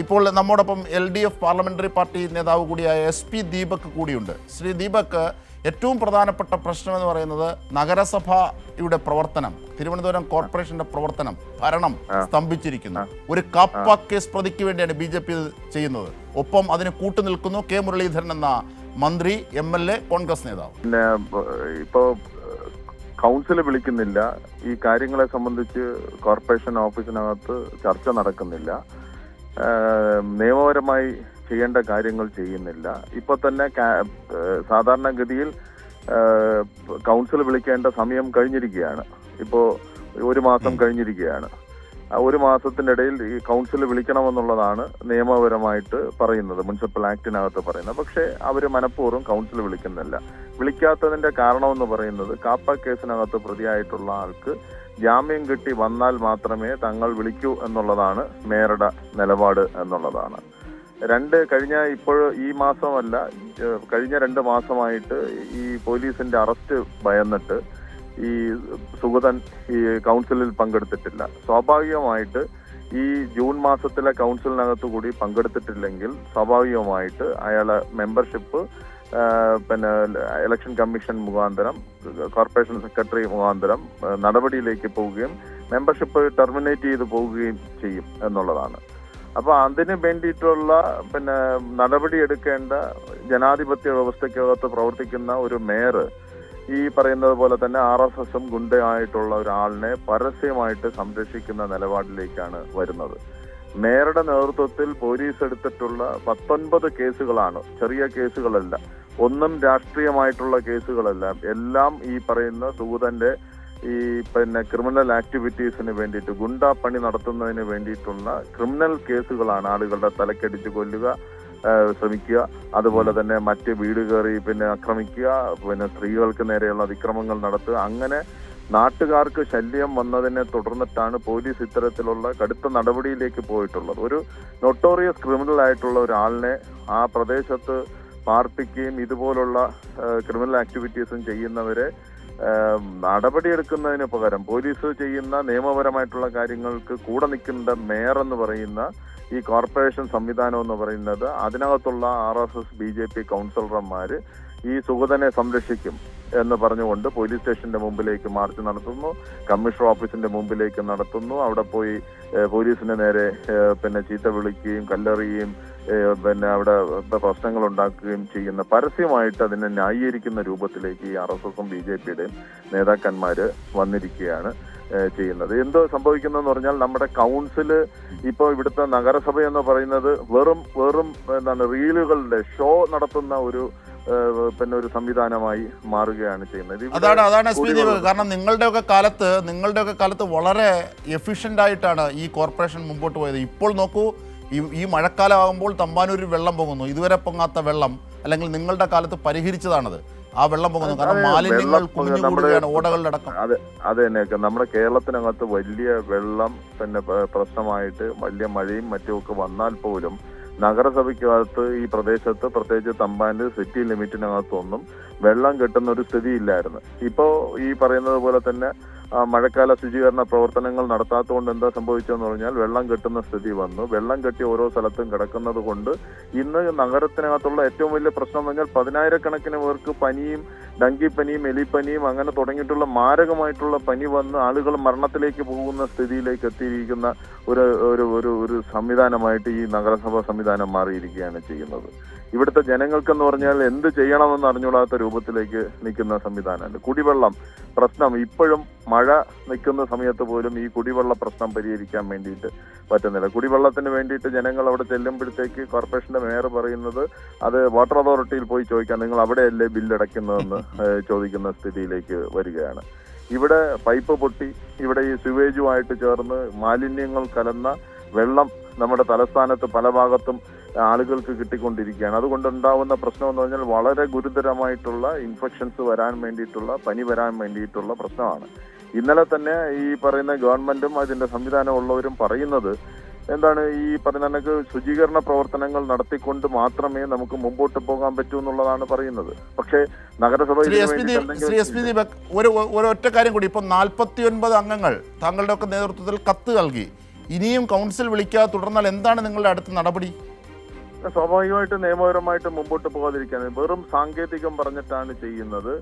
ഇപ്പോൾ നമ്മോടൊപ്പം LDF parliamentary party നേതാവ് കൂടിയായ SP ദീപക് കൂടിയുണ്ട്. ശ്രീ ദീപക്, ഏറ്റവും പ്രധാനപ്പെട്ട പ്രശ്നമെന്ന് പറയുന്നത് നഗരസഭയുടെ പ്രവർത്തനം, തിരുവനന്തപുരം കോർപ്പറേഷന്റെ പ്രവർത്തനം, ഭരണം സ്തംഭിച്ചിരിക്കുന്നു. ഒരു കാപ്പ കേസ് പ്രതിക്ക് വേണ്ടിയാണ് BJP ചെയ്യുന്നത്. ഒപ്പം അതിന് കൂട്ടുനിൽക്കുന്നു K മുരളീധരൻ എന്ന മന്ത്രി, MLA, കോൺഗ്രസ് നേതാവ്. പിന്നെ ഇപ്പോ കൗൺസിൽ വിളിക്കുന്നില്ല, ഈ കാര്യങ്ങളെ സംബന്ധിച്ച് കോർപ്പറേഷൻ ഓഫീസിനകത്ത് ചർച്ച നടക്കുന്നില്ല, നിയമപരമായി ചെയ്യേണ്ട കാര്യങ്ങൾ ചെയ്യുന്നില്ല. ഇപ്പൊ തന്നെ സാധാരണഗതിയിൽ കൗൺസിൽ വിളിക്കേണ്ട സമയം കഴിഞ്ഞിരിക്കുകയാണ്. ഇപ്പോൾ 1 മാസം കഴിഞ്ഞിരിക്കുകയാണ്. 1 മാസത്തിനിടയിൽ ഈ കൗൺസിൽ വിളിക്കണമെന്നുള്ളതാണ് നിയമപരമായിട്ട് പറയുന്നത്, മുനിസിപ്പൽ ആക്ടിനകത്ത് പറയുന്നത്. പക്ഷേ അവർ മനഃപൂർവ്വം കൗൺസിൽ വിളിക്കുന്നില്ല. വിളിക്കാത്തതിന്റെ കാരണമെന്ന് പറയുന്നത് കാപ്പ കേസിനകത്ത് പ്രതിയായിട്ടുള്ള ആൾക്ക് ജാമ്യം കിട്ടി വന്നാൽ മാത്രമേ തങ്ങൾ വിളിക്കൂ എന്നുള്ളതാണ് മേയറുടെ നിലപാട് എന്നുള്ളതാണ്. ഈ മാസമല്ല, കഴിഞ്ഞ 2 മാസമായിട്ട് ഈ പോലീസിന്റെ അറസ്റ്റ് ഭയന്നിട്ട് ഈ സുഗതൻ ഈ കൗൺസിലിൽ പങ്കെടുത്തിട്ടില്ല. സ്വാഭാവികമായിട്ട് ഈ ജൂൺ മാസത്തിലെ കൗൺസിലിനകത്ത് കൂടി പങ്കെടുത്തിട്ടില്ലെങ്കിൽ സ്വാഭാവികമായിട്ട് അയാളെ മെമ്പർഷിപ്പ് പിന്നെ ഇലക്ഷൻ കമ്മീഷൻ മുഖാന്തരം, കോർപ്പറേഷൻ സെക്രട്ടറി മുഖാന്തരം നടപടിയിലേക്ക് പോവുകയും മെമ്പർഷിപ്പ് ടെർമിനേറ്റ് ചെയ്ത് പോവുകയും ചെയ്യും എന്നുള്ളതാണ്. അപ്പൊ അതിന് വേണ്ടിയിട്ടുള്ള പിന്നെ നടപടി എടുക്കേണ്ട ജനാധിപത്യ വ്യവസ്ഥയ്ക്കകത്ത് പ്രവർത്തിക്കുന്ന ഒരു മേയർ ഈ പറയുന്നത് പോലെ തന്നെ RSSും ഗുണ്ടയായിട്ടുള്ള ഒരാളിനെ പരസ്യമായിട്ട് സംരക്ഷിക്കുന്ന നിലപാടിലേക്കാണ് വരുന്നത്. മേയറുടെ നേതൃത്വത്തിൽ പോലീസ് എടുത്തിട്ടുള്ള 19 കേസുകളാണ്, ചെറിയ കേസുകളല്ല, ഒന്നും രാഷ്ട്രീയമായിട്ടുള്ള കേസുകളല്ല, എല്ലാം ഈ പറയുന്ന സുഗതന്റെ ഈ പിന്നെ ക്രിമിനൽ ആക്ടിവിറ്റീസിന് വേണ്ടിയിട്ട്, ഗുണ്ടാ പണി നടത്തുന്നതിന് വേണ്ടിയിട്ടുള്ള ക്രിമിനൽ കേസുകളാണ്. ആളുകളുടെ തലക്കടിച്ച് കൊല്ലുക, ശ്രമിക്കുക, അതുപോലെ തന്നെ മറ്റ് വീട് കയറി പിന്നെ ആക്രമിക്കുക, പിന്നെ സ്ത്രീകൾക്ക് നേരെയുള്ള അതിക്രമങ്ങൾ നടത്തുക. അങ്ങനെ നാട്ടുകാർക്ക് ശല്യം വന്നതിനെ തുടർന്നിട്ടാണ് പോലീസ് ഇത്തരത്തിലുള്ള കടുത്ത നടപടിയിലേക്ക് പോയിട്ടുള്ളത്. ഒരു നൊട്ടോറിയസ് ക്രിമിനൽ ആയിട്ടുള്ള ഒരാളിനെ ആ പ്രദേശത്ത് പാർപ്പിക്കുകയും ഇതുപോലുള്ള ക്രിമിനൽ ആക്ടിവിറ്റീസും ചെയ്യുന്നവരെ നടപടിയെടുക്കുന്നതിന് പകരം പോലീസ് ചെയ്യുന്ന നിയമപരമായിട്ടുള്ള കാര്യങ്ങൾക്ക് കൂടെ നിൽക്കേണ്ട മേയർ എന്ന് പറയുന്ന ഈ കോർപ്പറേഷൻ സംവിധാനം എന്ന് പറയുന്നത്, അതിനകത്തുള്ള RSS BJP കൗൺസിലർമാര് ഈ സുഗതനെ സംരക്ഷിക്കും എന്ന് പറഞ്ഞുകൊണ്ട് പോലീസ് സ്റ്റേഷന്റെ മുമ്പിലേക്ക് മാർച്ച് നടത്തുന്നു, കമ്മീഷണർ ഓഫീസിന്റെ മുമ്പിലേക്ക് നടത്തുന്നു. അവിടെ പോയി പോലീസിന് നേരെ പിന്നെ ചീത്ത വിളിക്കുകയും കല്ലെറിയുകയും പിന്നെ അവിടെ പ്രശ്നങ്ങൾ ഉണ്ടാക്കുകയും ചെയ്യുന്ന, പരസ്യമായിട്ട് അതിനെ ന്യായീകരിക്കുന്ന രൂപത്തിലേക്ക് ഈ RSSും BJPയുടെയും നേതാക്കന്മാര് വന്നിരിക്കുകയാണ് ചെയ്യുന്നത്. എന്തോ സംഭവിക്കുന്നതെന്ന് പറഞ്ഞാൽ, നമ്മുടെ കൗൺസില് ഇപ്പോൾ ഇവിടുത്തെ നഗരസഭ എന്ന് പറയുന്നത് വെറും എന്താണ് റീലുകളുടെ ഷോ നടത്തുന്ന ഒരു പിന്നെ ഒരു സംവിധാനമായി മാറുകയാണ് ചെയ്യുന്നത്. അതാണ് SP ദീപക്. കാരണം നിങ്ങളുടെയൊക്കെ കാലത്ത് വളരെ എഫിഷ്യന്റ് ആയിട്ടാണ് ഈ കോർപ്പറേഷൻ മുമ്പോട്ട് പോയത്. ഇപ്പോൾ നോക്കൂ, ഈ മഴക്കാലമാകുമ്പോൾ തമ്പാനൂരിൽ വെള്ളം പൊങ്ങുന്നു. ഇതുവരെ പൊങ്ങാത്ത വെള്ളം, അല്ലെങ്കിൽ നിങ്ങളുടെ കാലത്ത് പരിഹരിച്ചതാണത്, ആ വെള്ളം പൊങ്ങുന്നു. കാരണം മാലിന്യങ്ങൾ കുമിഞ്ഞുകൂടുകയാണ്, ഓടകളുടെ അടക്കം. അത് തന്നെയൊക്കെ നമ്മുടെ കേരളത്തിനകത്ത് വലിയ വെള്ളം പിന്നെ പ്രശ്നമായിട്ട് വലിയ മഴയും മറ്റുമൊക്കെ വന്നാൽ പോലും നഗരസഭയ്ക്കകത്ത് ഈ പ്രദേശത്ത്, പ്രത്യേകിച്ച് തമ്പാനൂർ സിറ്റി ലിമിറ്റിനകത്തൊന്നും വെള്ളം കിട്ടുന്ന ഒരു സ്ഥിതിയില്ലായിരുന്നു. ഇപ്പോ ഈ പറയുന്നത് പോലെ തന്നെ മഴക്കാല ശുചീകരണ പ്രവർത്തനങ്ങൾ നടത്താത്തതുകൊണ്ട് എന്താ സംഭവിച്ചതെന്ന് പറഞ്ഞാൽ വെള്ളം കെട്ടുന്ന സ്ഥിതി വന്നു. വെള്ളം കെട്ടി ഓരോ സ്ഥലത്തും കിടക്കുന്നത് കൊണ്ട് ഇന്ന് നഗരത്തിനകത്തുള്ള ഏറ്റവും വലിയ പ്രശ്നം എന്ന് പറഞ്ഞാൽ 10,000-കണക്കിന് പേർക്ക് പനിയും, ഡങ്കിപ്പനിയും, എലിപ്പനിയും അങ്ങനെ തുടങ്ങിയിട്ടുള്ള മാരകമായിട്ടുള്ള പനി വന്ന് ആളുകൾ മരണത്തിലേക്ക് പോകുന്ന സ്ഥിതിയിലേക്ക് എത്തിയിരിക്കുന്ന ഒരു സംവിധാനമായിട്ട് ഈ നഗരസഭാ സംവിധാനം മാറിയിരിക്കുകയാണ് ചെയ്യുന്നത്. ഇവിടുത്തെ ജനങ്ങൾക്കെന്ന് പറഞ്ഞാൽ എന്ത് ചെയ്യണമെന്ന് അറിഞ്ഞുകൂടാത്ത രൂപത്തിലേക്ക് നിൽക്കുന്ന സംവിധാനമുണ്ട്. കുടിവെള്ളം പ്രശ്നം ഇപ്പോഴും മഴ നിൽക്കുന്ന സമയത്ത് പോലും ഈ കുടിവെള്ള പ്രശ്നം പരിഹരിക്കാൻ വേണ്ടിയിട്ട് പറ്റുന്നില്ല. കുടിവെള്ളത്തിന് വേണ്ടിയിട്ട് ജനങ്ങൾ അവിടെ ചെല്ലുമ്പോഴത്തേക്ക് കോർപ്പറേഷന്റെ മേയർ പറയുന്നത് അത് വാട്ടർ അതോറിറ്റിയിൽ പോയി ചോദിക്കാൻ, നിങ്ങൾ അവിടെയല്ലേ ബില്ലടയ്ക്കുന്നതെന്ന് ചോദിക്കുന്ന സ്ഥിതിയിലേക്ക് വരികയാണ്. ഇവിടെ പൈപ്പ് പൊട്ടി, ഇവിടെ ഈ സ്യൂവേജുമായിട്ട് ചേർന്ന് മാലിന്യങ്ങൾ കലർന്ന വെള്ളം നമ്മുടെ തലസ്ഥാനത്ത് പല ഭാഗത്തും ആളുകൾക്ക് കിട്ടിക്കൊണ്ടിരിക്കുകയാണ്. അതുകൊണ്ടുണ്ടാവുന്ന പ്രശ്നം എന്ന് പറഞ്ഞാൽ വളരെ ഗുരുതരമായിട്ടുള്ള ഇൻഫെക്ഷൻസ് വരാൻ വേണ്ടിയിട്ടുള്ള, പനി വരാൻ വേണ്ടിയിട്ടുള്ള പ്രശ്നമാണ്. ഇന്നലെ തന്നെ ഈ പറയുന്ന ഗവൺമെന്റും അതിന്റെ സംവിധാനമുള്ളവരും പറയുന്നത് എന്താണ്, ഈ പറയുന്ന ശുചീകരണ പ്രവർത്തനങ്ങൾ നടത്തിക്കൊണ്ട് മാത്രമേ നമുക്ക് മുമ്പോട്ട് പോകാൻ പറ്റൂ എന്നുള്ളതാണ് പറയുന്നത്. പക്ഷേ നഗരസഭ ഒരൊറ്റ കാര്യം കൂടി, ഇപ്പം 49 അംഗങ്ങൾ താങ്കളുടെ ഒക്കെ നേതൃത്വത്തിൽ കത്ത് നൽകി. ഇനിയും കൗൺസിൽ വിളിക്കാതെ തുടർന്നാൽ എന്താണ് നിങ്ങളുടെ അടുത്ത നടപടി? സ്വാഭാവികമായിട്ട് നിയമപരമായിട്ട് മുമ്പോട്ട് പോകാതിരിക്കാൻ വെറും സാങ്കേതികം പറഞ്ഞിട്ടാണ് ചെയ്യുന്നത്.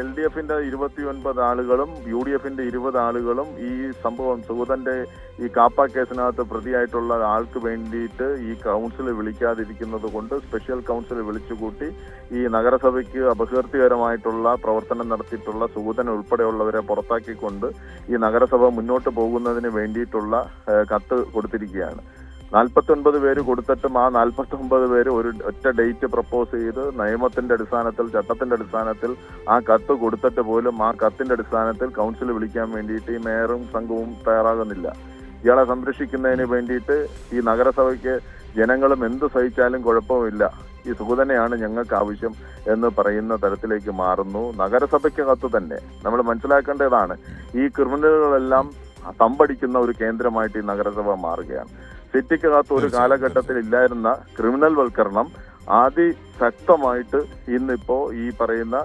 LDFന്റെ 29 ആളുകളും UDFന്റെ 20 ആളുകളും ഈ സംഭവം സൂതന്റെ ഈ കാപ്പ കേസിനകത്ത് പ്രതിയായിട്ടുള്ള ആൾക്ക് വേണ്ടിയിട്ട് ഈ കൗൺസിൽ വിളിക്കാതിരിക്കുന്നത് കൊണ്ട് സ്പെഷ്യൽ കൗൺസിൽ വിളിച്ചുകൂട്ടി ഈ നഗരസഭയ്ക്ക് അപകീർത്തികരമായിട്ടുള്ള പ്രവർത്തനം നടത്തിയിട്ടുള്ള സൂതൻ ഉൾപ്പെടെയുള്ളവരെ പുറത്താക്കിക്കൊണ്ട് ഈ നഗരസഭ മുന്നോട്ട് പോകുന്നതിന് വേണ്ടിയിട്ടുള്ള കത്ത് കൊടുത്തിരിക്കുകയാണ്. 49 പേര് കൊടുത്തിട്ടും ആ 49 പേര് ഒരു ഒറ്റ ഡേറ്റ് പ്രപ്പോസ് ചെയ്ത് നിയമത്തിന്റെ അടിസ്ഥാനത്തിൽ ചട്ടത്തിന്റെ അടിസ്ഥാനത്തിൽ ആ കത്ത് കൊടുത്തിട്ട് പോലും ആ കത്തിന്റെ അടിസ്ഥാനത്തിൽ കൗൺസിൽ വിളിക്കാൻ വേണ്ടിയിട്ട് ഈ മേയറും സംഘവും തയ്യാറാകുന്നില്ല. ഇയാളെ സംരക്ഷിക്കുന്നതിന് വേണ്ടിയിട്ട് ഈ നഗരസഭയ്ക്ക് ജനങ്ങളും എന്ത് സഹിച്ചാലും കുഴപ്പമില്ല, ഈ സൂചനയാണ് ഞങ്ങൾക്ക് ആവശ്യം എന്ന് പറയുന്ന തരത്തിലേക്ക് മാറുന്നു. നഗരസഭയ്ക്കകത്ത് തന്നെ നമ്മൾ മനസ്സിലാക്കേണ്ടതാണ്, ഈ ക്രിമിനലുകളെല്ലാം തമ്പടിക്കുന്ന ഒരു കേന്ദ്രമായിട്ട് ഈ നഗരസഭ മാറുകയാണ്. സിറ്റിക്കകത്ത് ഒരു കാലഘട്ടത്തിൽ ഇല്ലായിരുന്ന ക്രിമിനൽ വൽക്കരണം അതിശക്തമായിട്ട് ഇന്നിപ്പോ ഈ പറയുന്ന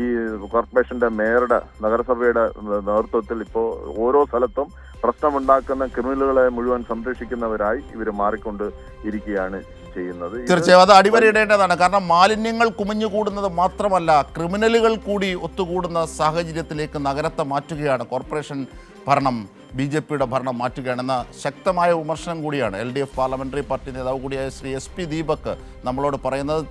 ഈ കോർപ്പറേഷന്റെ മേയറുടെ നഗരസഭയുടെ നേതൃത്വത്തിൽ ഇപ്പോ ഓരോ സ്ഥലത്തും പ്രശ്നമുണ്ടാക്കുന്ന ക്രിമിനലുകളെ മുഴുവൻ സംരക്ഷിക്കുന്നവരായി ഇവർ മാറിക്കൊണ്ട് ഇരിക്കുകയാണ് ചെയ്യുന്നത്. തീർച്ചയായും അത് അടിവരയിടേണ്ടതാണ്. കാരണം മാലിന്യങ്ങൾ കുമിഞ്ഞുകൂടുന്നത് മാത്രമല്ല, ക്രിമിനലുകൾ കൂടി ഒത്തുകൂടുന്ന സാഹചര്യത്തിലേക്ക് നഗരത്തെ മാറ്റുകയാണ് കോർപ്പറേഷൻ ഭരണം, BJPയുടെ ഭരണം മാറ്റുകയാണെന്ന ശക്തമായ വിമർശനം കൂടിയാണ് LDF പാർലമെന്ററി പാർട്ടി നേതാവ് കൂടിയായ ശ്രീ SP ദീപക് നമ്മളോട് പറയുന്നത്.